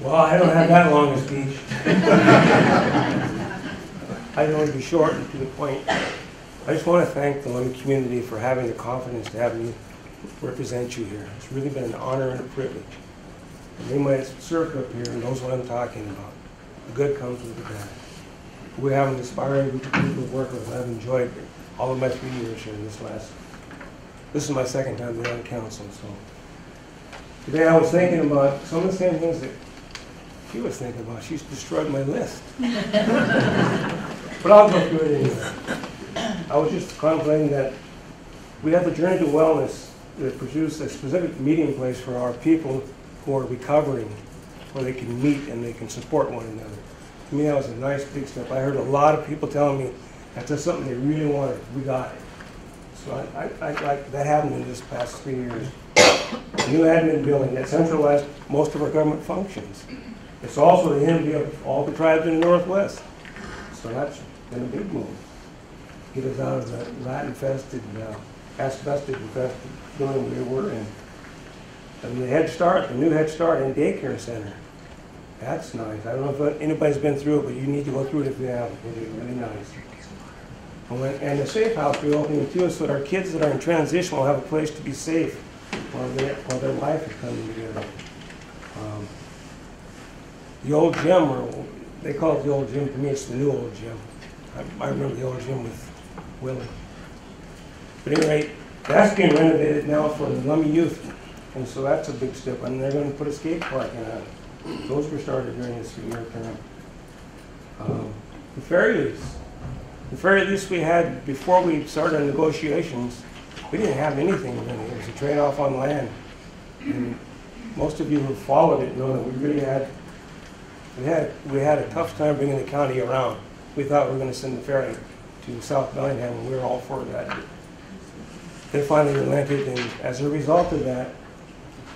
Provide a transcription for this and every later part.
Well, I don't have that long a speech. I can only be short and to the point. I just want to thank the Lummi community for having the confidence to have me represent you here. It's really been an honor and a privilege. Anybody that's served up here knows what I'm talking about. The good comes with the bad. We have an inspiring group of people to work with. I've enjoyed all of my 3 years here in this is my second time being on council. So today I was thinking about some of the same things that she was thinking about. She's destroyed my list. But I'll go through it anyway. I was just contemplating that we have a Journey to Wellness that produced a specific meeting place for our people who are recovering, where they can meet and they can support one another. To me, that was a nice big step. I heard a lot of people telling me that's just something they really wanted. We got it. So I like that happened in this past 3 years. A new admin building that centralized most of our government functions. It's also the envy of all the tribes in the Northwest. So that's been a big move. Get us out of the rat-infested, asbestos-infested building we were in. And the Head Start, the new Head Start and Daycare Center. That's nice. I don't know if anybody's been through it, but you need to go through it if you haven't. It's really nice. And the Safe House reopening too, so that our kids that are in transition will have a place to be safe while their life is coming together. The old gym, or they call it the old gym, to me it's the new old gym. I remember the old gym with Willie. But at any rate, that's being renovated now for the Lummi youth. And so that's a big step. And they're going to put a skate park in it. Those were started during this 3-year term. The ferry lease. The ferry lease we had before we started negotiations, we didn't have anything really. It was a trade-off on land. And most of you who followed it know that we really had a tough time bringing the county around. We thought we were going to send the ferry to South Bellingham, and we were all for that. They finally relented, and as a result of that,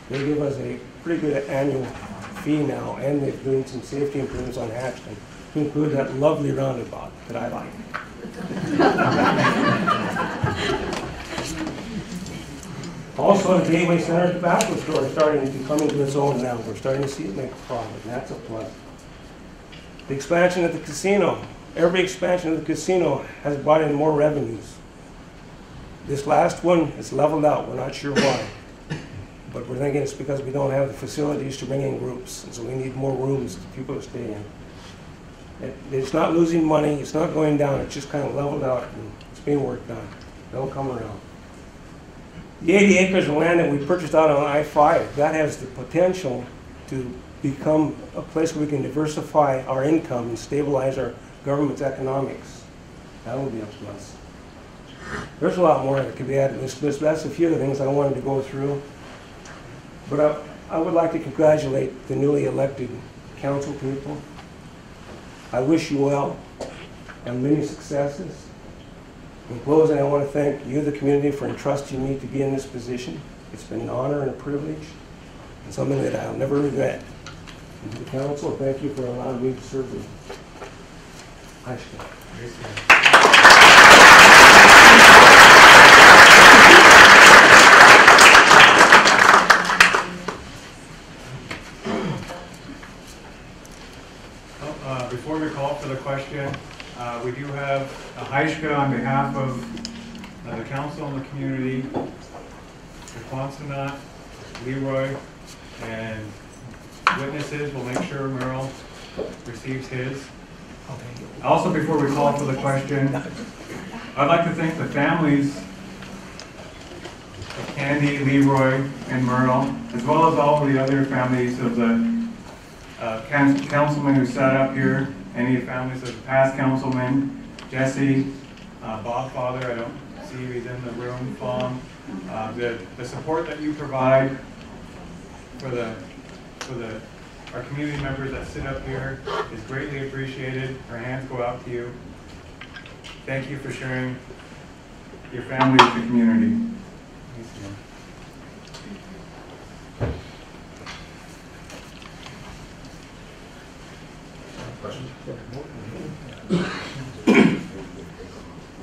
they give us a pretty good annual fee now, and they're doing some safety improvements on Hatchton, to include that lovely roundabout that I like. Also, the Gateway Center tobacco store is starting to come into its own now. We're starting to see it make a profit, and that's a plus. The expansion of the casino. Every expansion of the casino has brought in more revenues. This last one is leveled out. We're not sure why. But we're thinking it's because we don't have the facilities to bring in groups, and so we need more rooms for people to stay in. It's not losing money, it's not going down, it's just kind of leveled out, and it's being worked on. They'll come around. The 80 acres of land that we purchased out on I-5, that has the potential to become a place where we can diversify our income and stabilize our government's economics. That will be a plus. There's a lot more that could be added. That's a few of the things I wanted to go through. But I would like to congratulate the newly elected council people. I wish you well and many successes. In closing, I want to thank you, the community, for entrusting me to be in this position. It's been an honor and a privilege, and something that I'll never regret. And to the council, thank you for allowing me to serve you. Before we call for the question, we do have a Haishka on behalf of the council and the community, the Quonset, Leroy, and witnesses. We'll make sure Merle receives his. Also, before we call for the question, I'd like to thank the families of Candy, Leroy, and Merle, as well as all of the other families of the councilmen who sat up here, any families of the past councilmen, Jesse, Bob Father, I don't see if he's in the room, Fawn. The support that you provide for our community members that sit up here is greatly appreciated. Our hands go out to you. Thank you for sharing your family with the community.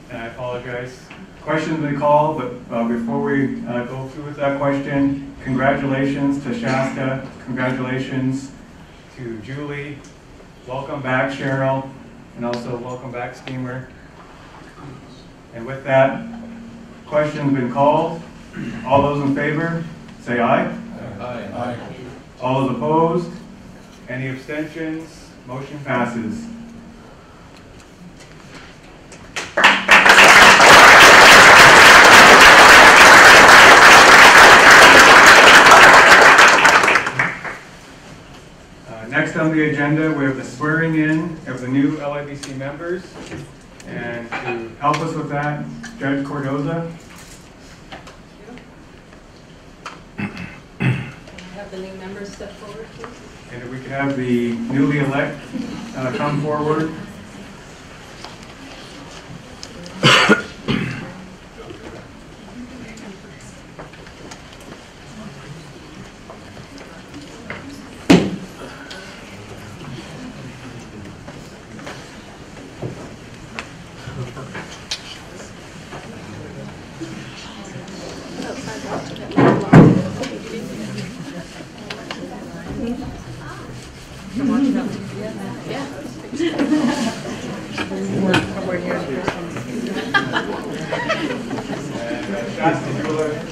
And I apologize. Questions been called, but before we go through with that question, congratulations to Shasta. Congratulations to Julie. Welcome back, Cheryl, and also welcome back, Steamer. And with that, question's been called. All those in favor, say aye. Aye. Aye. All those opposed? Any abstentions? Motion passes. Next on the agenda, we have the swearing in of the new LIBC members. And to help us with that, Judge Cordoza. Have the new members step forward, please. And if we could have the newly elect come forward.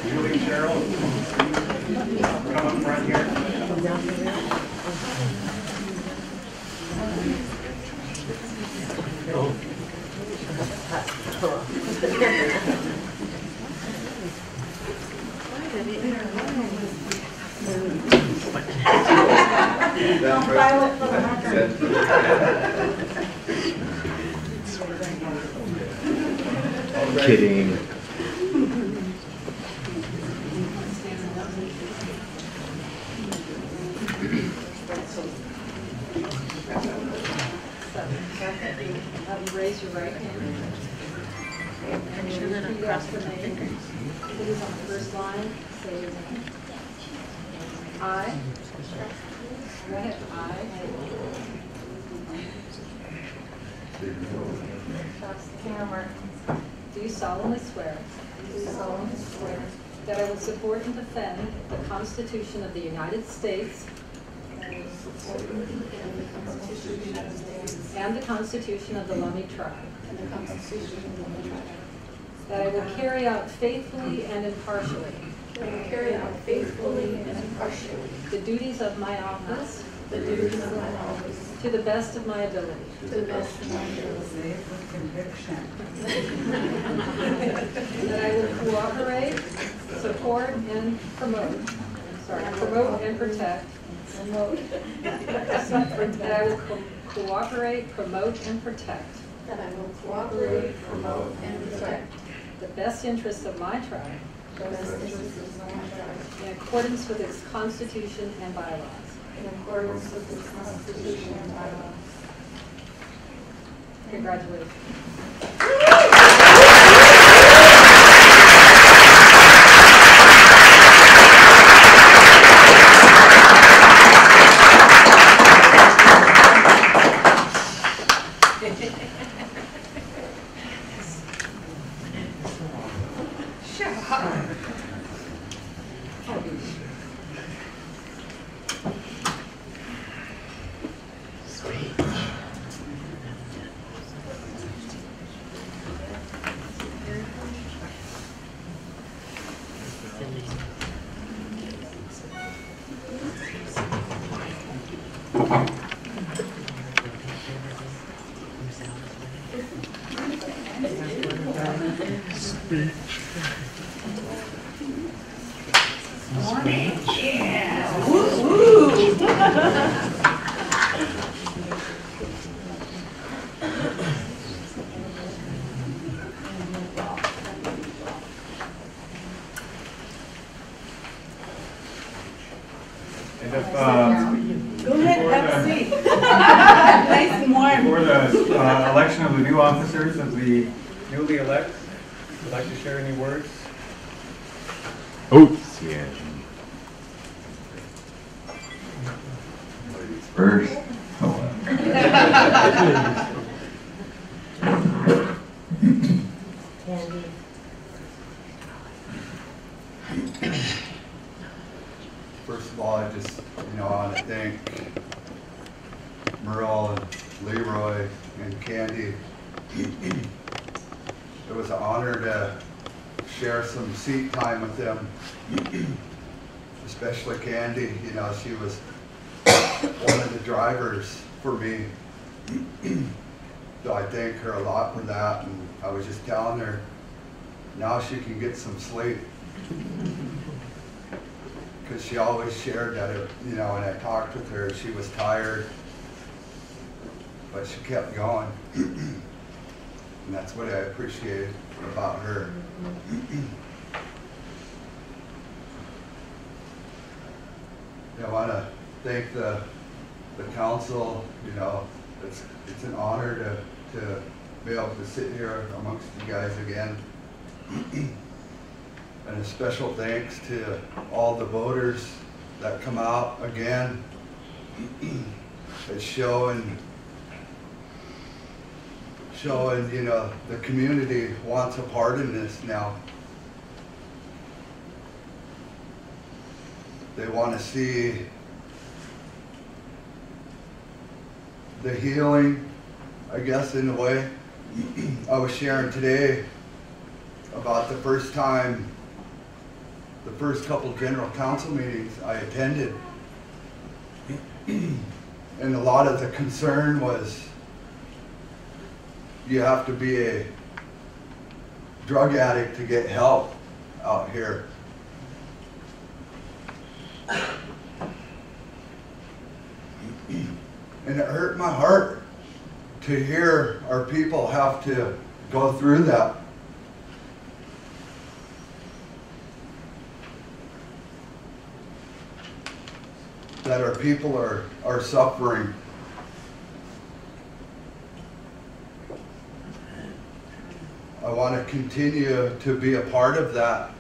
Julie, Cheryl, come up front here. Kidding. Raise your right hand. And you'll repeat after me. It is on the first line. Say your name. I. Go ahead. I. Do solemnly swear. That I will support and defend the Constitution of the United States. And the Constitution of the Lummi tribe. That I will carry out faithfully and impartially. The duties of my office. To the best of my ability. That I will cooperate, support, and promote and protect. That I will cooperate, promote, and protect. The best interests of my tribe. In accordance with its constitution and bylaws. Congratulations. Go ahead, have a seat. Nice and warm. Before the election of the new officers of the newly elect, would you like to share any words? Oh, yeah. First. First of all, I want to thank Merle and Leroy and Candy. It was an honor to share some seat time with them, especially Candy. You know, she was one of the drivers for me. So I thank her a lot for that, and I was just telling her, now she can get some sleep. Because she always shared that, you know, when I talked with her, she was tired, but she kept going. And that's what I appreciate about her. I want to thank the council. You know, it's an honor to be able to sit here amongst you guys again. And a special thanks to all the voters that come out again. It's showing, you know, the community wants a part in this now. They want to see the healing, I guess, in a way. I was sharing today about the first time, the first couple general council meetings I attended. And a lot of the concern was, you have to be a drug addict to get help out here. And it hurt my heart to hear our people have to go through that. That our people are suffering. I want to continue to be a part of that.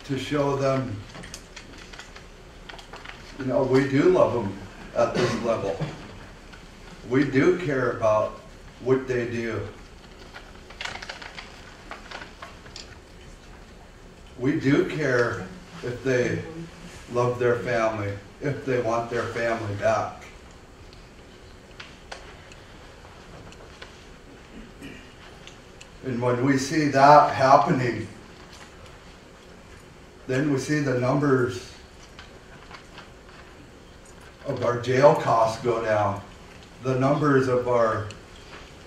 To show them, you know, we do love them at this level. We do care about what they do. We do care if they love their family, if they want their family back. And when we see that happening, then we see the numbers of our jail costs go down. The numbers of our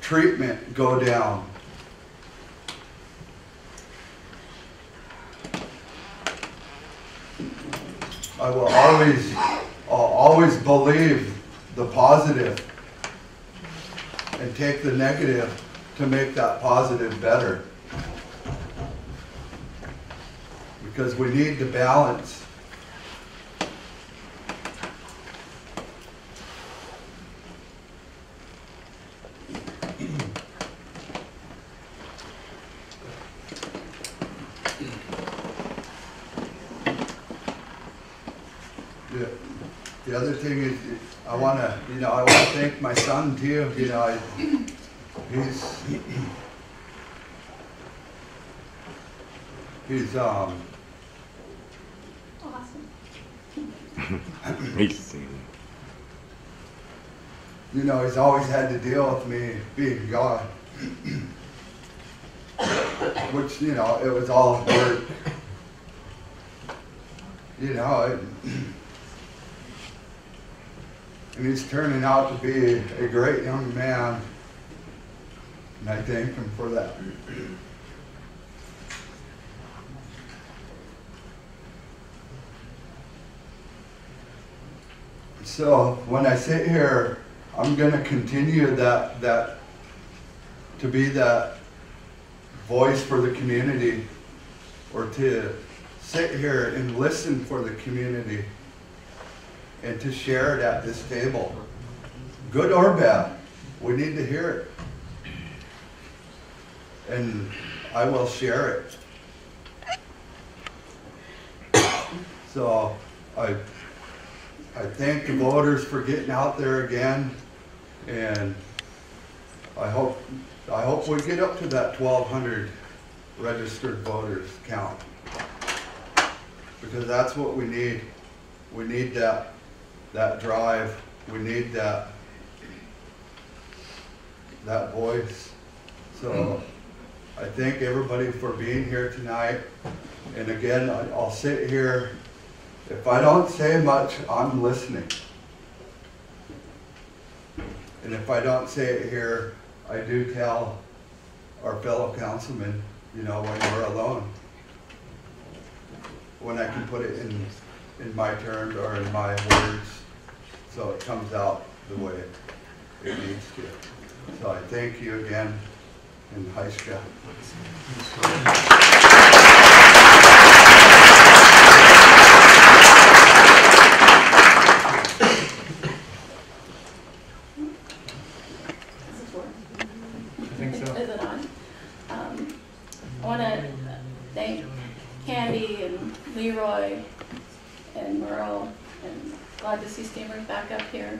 treatment go down. I'll always believe the positive and take the negative to make that positive better. Because we need to balance. The other thing is, I want to thank my son too. You know, he's Awesome. You know, he's always had to deal with me being gone. Which, you know, it was all work. You know, and he's turning out to be a great young man. And I thank him for that. So when I sit here, I'm going to continue to be that voice for the community, or to sit here and listen for the community, and to share it at this table. Good or bad, we need to hear it. And I will share it. So I thank the voters for getting out there again, and I hope we get up to that 1,200 registered voters count, because that's what we need. We need that drive. We need that voice. So I thank everybody for being here tonight. And again, I'll sit here. If I don't say much, I'm listening. And if I don't say it here, I do tell our fellow councilmen, you know, when we're alone. When I can put it in my terms or in my words, so it comes out the way it needs to. So I thank you again, and Heiska. think so. Is it on? I want to thank Candy and Leroy and Merle, and glad to see Steamer's back up here.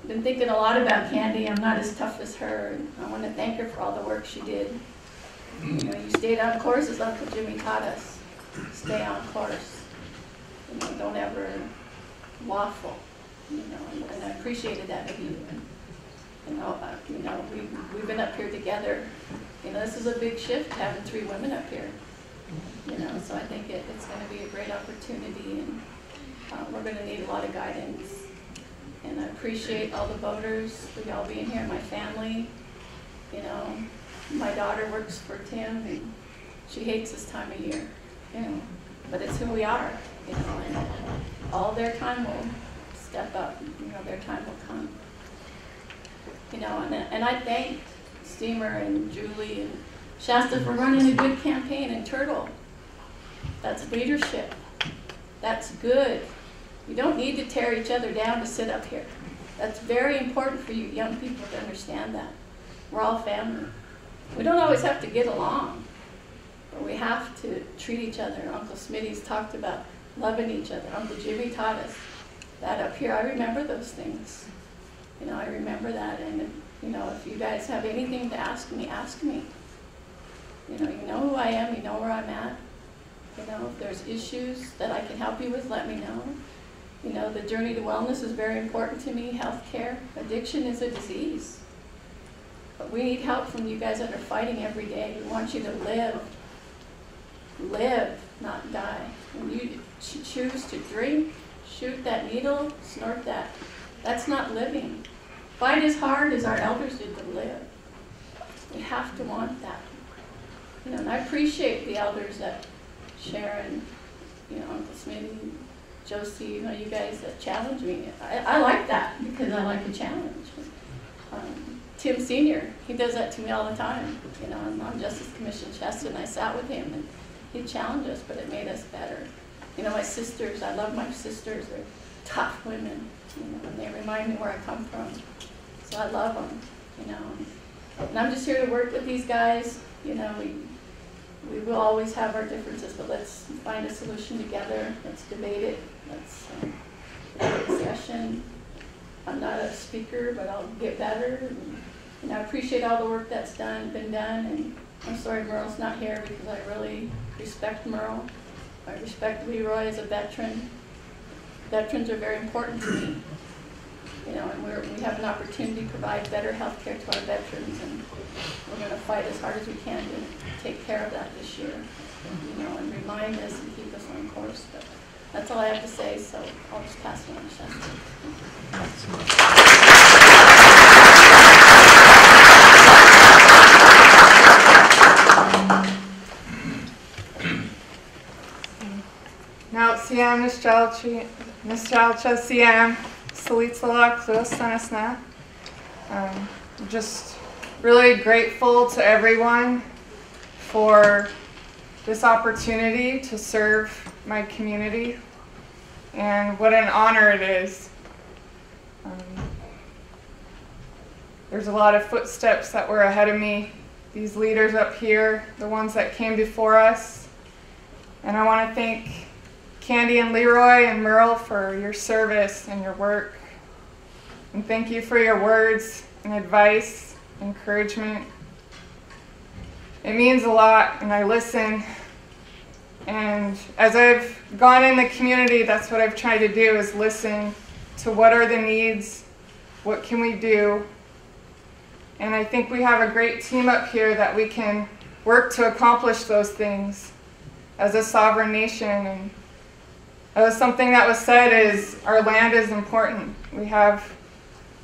Been thinking a lot about Candy. I'm not as tough as her, and I want to thank her for all the work she did. You know, you stayed on course, as Uncle Jimmy taught us. Stay on course. You know, don't ever waffle. You know, and I appreciated that of you. And, you know, we've been up here together. You know, this is a big shift having 3 women up here. You know, so I think it's going to be a great opportunity, and we're going to need a lot of guidance. And I appreciate all the voters for y'all being here, my family. You know, my daughter works for Tim, and she hates this time of year. You know, but it's who we are. You know, and all their time will step up. You know, their time will come. You know, and I thanked Steamer and Julie and Shasta for running a good campaign in Turtle. That's leadership. That's good. You don't need to tear each other down to sit up here. That's very important for you young people to understand that. We're all family. We don't always have to get along, but we have to treat each other. Uncle Smitty's talked about loving each other. Uncle Jimmy taught us that up here. I remember those things. You know, I remember that, and you know, if you guys have anything to ask me, ask me. You know who I am, you know where I'm at. You know, if there's issues that I can help you with, let me know. You know, the journey to wellness is very important to me, healthcare. Addiction is a disease. But we need help from you guys that are fighting every day. We want you to live, not die. When you choose to drink, shoot that needle, snort that, that's not living. Fight as hard as our elders did to live. We have to want that. You know, and I appreciate the elders that Sharon, you know, Uncle Smitty, Josie, you know, you guys that challenge me. I like that because I like a challenge. Tim Sr., he does that to me all the time. You know, I'm on Justice Commission Chester, and I sat with him, and he challenged us, but it made us better. You know, my sisters, I love my sisters. They're tough women, you know, and they remind me where I come from. So I love them, you know. And I'm just here to work with these guys. You know, we will always have our differences, but let's find a solution together. Let's debate it. Let's have a discussion. I'm not a speaker, but I'll get better. And I appreciate all the work that's been done. And I'm sorry Merle's not here because I really respect Merle. I respect Leroy as a veteran. Veterans are very important to me. You know, and we have an opportunity to provide better health care to our veterans, and we're going to fight as hard as we can to take care of that this year. You know, and remind us and keep us on course. But that's all I have to say, so I'll just pass it on to Shasta. Now, Siam, Nostalgia, Siam, Solitsala, Kluostanasna. Just really grateful to everyone for this opportunity to serve my community, and what an honor it is. There's a lot of footsteps that were ahead of me, these leaders up here, the ones that came before us, and I want to thank Candy and Leroy and Merle for your service and your work. And thank you for your words and advice, encouragement. It means a lot, and I listen. And as I've gone in the community, that's what I've tried to do, is listen to what are the needs, what can we do. And I think we have a great team up here that we can work to accomplish those things as a sovereign nation. And something that was said is our land is important. We have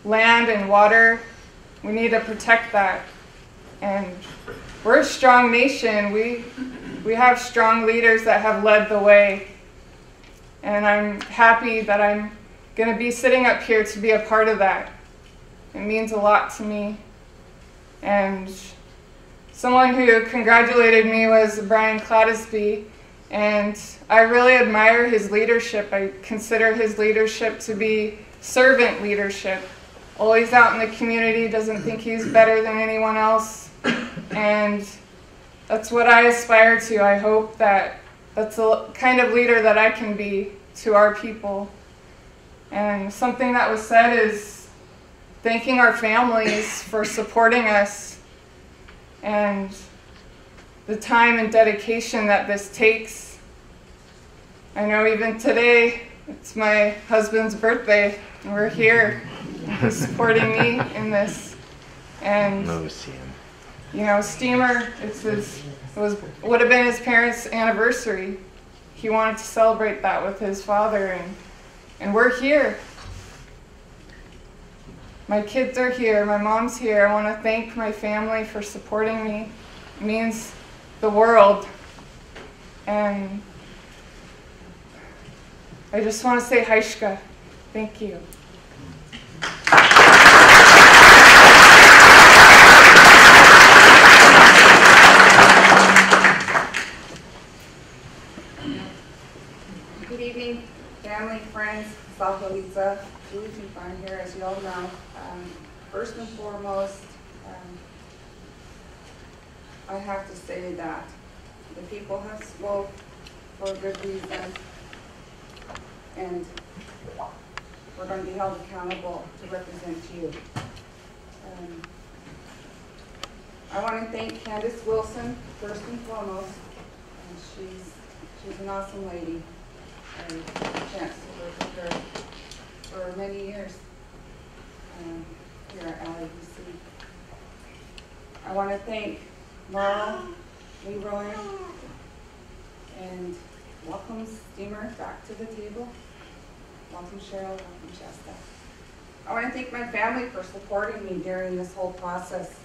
land and water. We need to protect that. And we're a strong nation. We have strong leaders that have led the way. And I'm happy that I'm going to be sitting up here to be a part of that. It means a lot to me. And someone who congratulated me was Brian Clattisby, and I really admire his leadership. I consider his leadership to be servant leadership. Always out in the community, doesn't think he's better than anyone else. And that's what I aspire to. I hope that that's the kind of leader that I can be to our people. And something that was said is thanking our families for supporting us and the time and dedication that this takes. I know even today, it's my husband's birthday, and we're here. He's supporting me in this. And you know, Steamer, would have been his parents' anniversary. He wanted to celebrate that with his father, and we're here. My kids are here, my mom's here. I want to thank my family for supporting me. It means the world. And I just want to say Haishka. Thank you. Good evening, family, friends, Salholiza, Julie Farm here, as you all know. First and foremost, I have to say that the people have spoke for a good reason, and we're going to be held accountable to represent you. I want to thank Candace Wilson, first and foremost. She's an awesome lady. I had a chance to work with her for many years here at LABC. I want to thank Merle, Leroy, and welcome Steamer back to the table. Welcome Cheryl, welcome Shasta. I want to thank my family for supporting me during this whole process.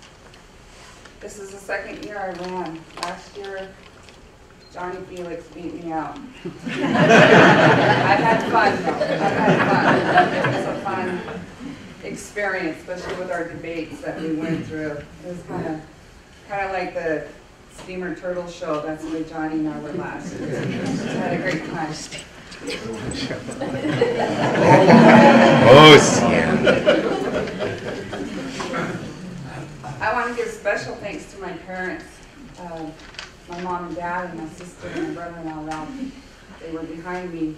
This is the second year I ran. Last year, Johnny Felix beat me out. I've had fun though. I've had fun. It was a fun experience, especially with our debates that we went through. It was kind of like the Steamer Turtle Show. That's the way Johnny and I were last year. Just had a great time. I want to give special thanks to my parents. My mom and dad and my sister and my brother-in-law Ralph. They were behind me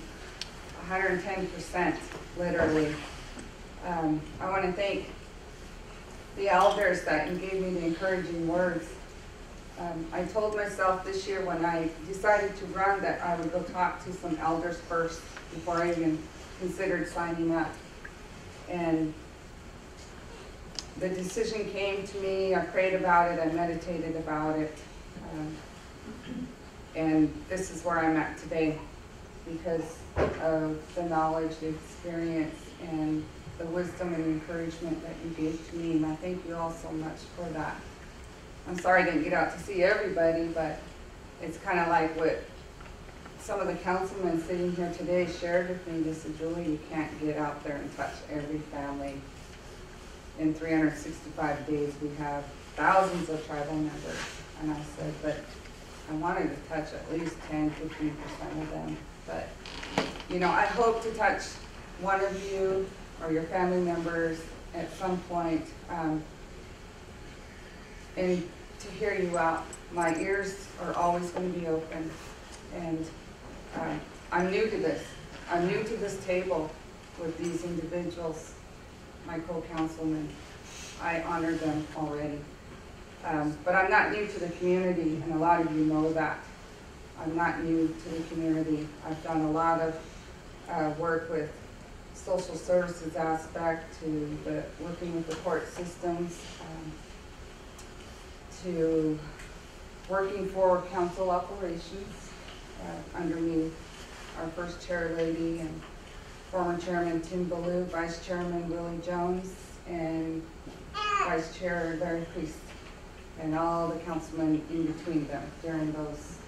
110%, literally. I want to thank the elders that gave me the encouraging words. I told myself this year when I decided to run that I would go talk to some elders first before I even considered signing up. And the decision came to me, I prayed about it, I meditated about it. And this is where I'm at today because of the knowledge, the experience, and the wisdom and encouragement that you gave to me. And I thank you all so much for that. I'm sorry I didn't get out to see everybody, but it's kind of like what some of the councilmen sitting here today shared with me. They said, Julie, you can't get out there and touch every family. In 365 days, we have thousands of tribal members. And I said, but I wanted to touch at least 10, 15% of them. But, you know, I hope to touch one of you or your family members at some point and to hear you out. My ears are always going to be open. And I'm new to this. I'm new to this table with these individuals, my co-councilmen. I honor them already. But I'm not new to the community, and a lot of you know that. I'm not new to the community. I've done a lot of work with social services aspect, to the working with the court systems, to working for council operations under me, our first chair lady and former chairman Tim Ballou, vice chairman Willie Jones, and vice chair Larry Priest, and all the councilmen in between them during those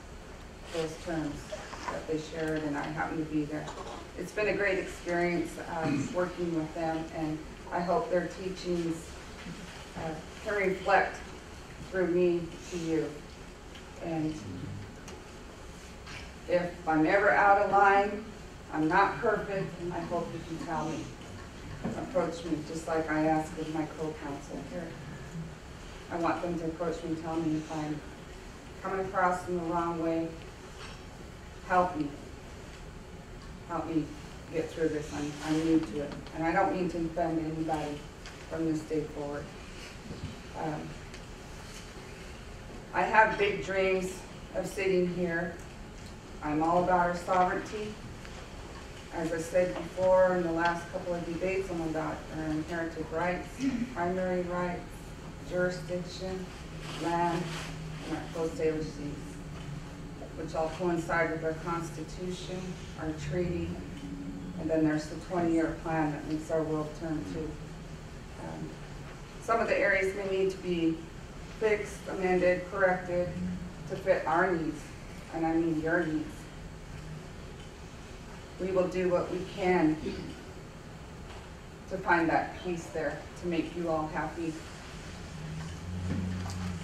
terms that they shared, and I happened to be there. It's been a great experience working with them, and I hope their teachings can reflect through me to you. And if I'm ever out of line, I'm not perfect, I hope you can tell me. Approach me just like I asked with my co-counsel here. I want them to approach me and tell me if I'm coming across in the wrong way. Help me. Help me get through this. I'm new to it. And I don't mean to offend anybody from this day forward. I have big dreams of sitting here. I'm all about our sovereignty. As I said before in the last couple of debates, I'm about our inherited rights, primary rights, jurisdiction, land, and our post agencies, which all coincide with our Constitution, our treaty, and then there's the 20-year plan that makes our world turn too. Some of the areas may need to be fixed, amended, corrected to fit our needs, and I mean your needs. We will do what we can to find that peace there, to make you all happy.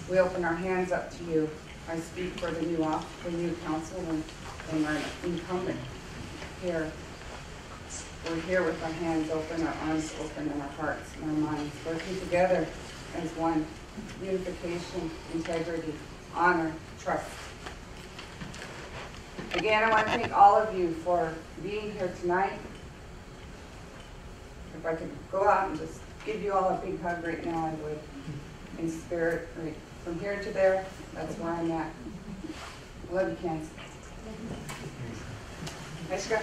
We open our hands up to you. I speak for the new council and our incumbent here. We're here with our hands open, our arms open, and our hearts and our minds, working together as one. Unification, integrity, honor, trust. Again, I want to thank all of you for being here tonight. If I could go out and just give you all a big hug right now, I would. In spirit, right from here to there, that's where I'm at. I love you, Kansas. Nice job.